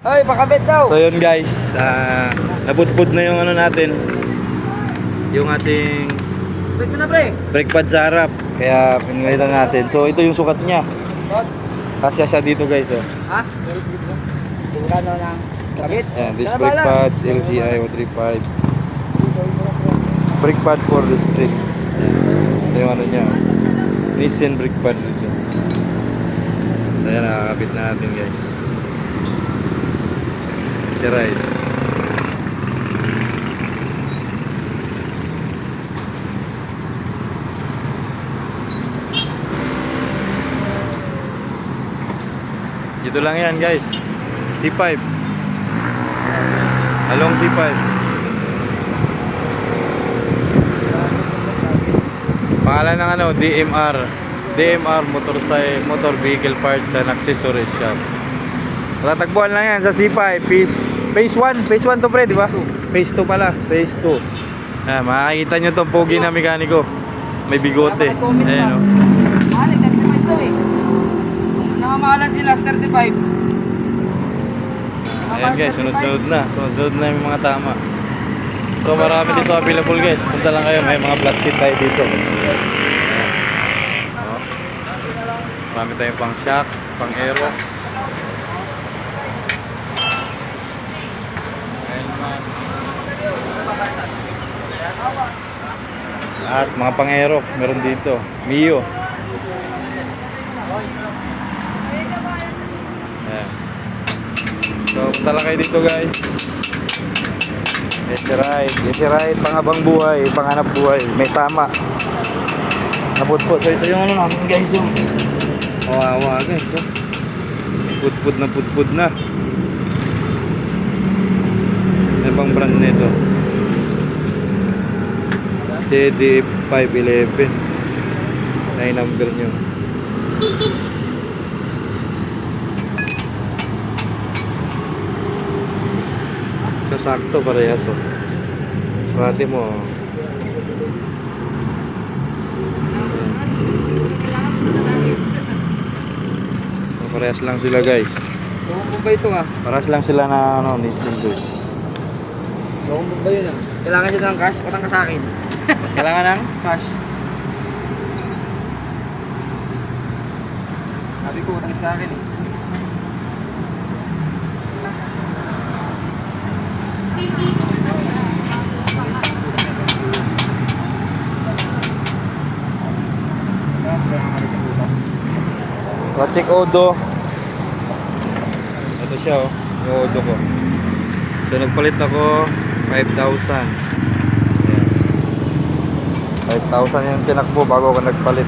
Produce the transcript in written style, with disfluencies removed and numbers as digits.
Ay, pakabit daw. So yun guys, nabudbud na yung ano natin, yung ating Break na pre. brake pad sa harap. Kaya pinalitan natin. So ito yung sukat niya. Kasya siya dito guys. Oh. Ha? Tingnan lang kabit. Ayan, this brake pads, LCI 035. Brake pad for the street. Ayan. Ito yung ano niya. Nissan brake pad dito. Ayan, nakakabit na natin guys. Si ride. Dito lang yan guys. C5. Along C5. Pangalan ng ano, DMR Motor Vehicle Parts and Accessories Shop. Tatagpuan lang yan sa C5 Phase 1 to pre, di ba? Phase 2 pala, Phase 2. Makikita nyo tong pogi na mekaniko. May bigote. Ayan o. Mahal, 35 to eh. Namamahalan sila, 35. Ayan guys, sunod-sunod na yung mga tama. So marami dito available guys. Punta lang kayo, may mga flat seat tayo dito. Ayan. Oh. Marami tayong pang shock, pang aero. At mga pang aero meron dito. Mio. Ayan. So punta lang kayo dito guys. Easy ride, panghabang buhay, panghanap buhay, may tama. Napudpud. So ito yung ano natin guys. Kawawa guys. Pudpud na. May pang brand nito. CD511 na yung number nyo. So sakto parehas oh. Parati mo oh. So, parehas lang sila guys. Lukong ba ito ah? Parehas lang sila na ano, Nissan to. Lukong ba yun ah? Kailangan nyo ng cash? Patang ka sa akin. Kailangan ng? Cash. Sabi ko, patang sa akin eh. Check Odo. Ito siya oh, yung Odo ko. So nagpalit ako 5,000. Ayan. 5,000 yung tinakbo bago ako nagpalit.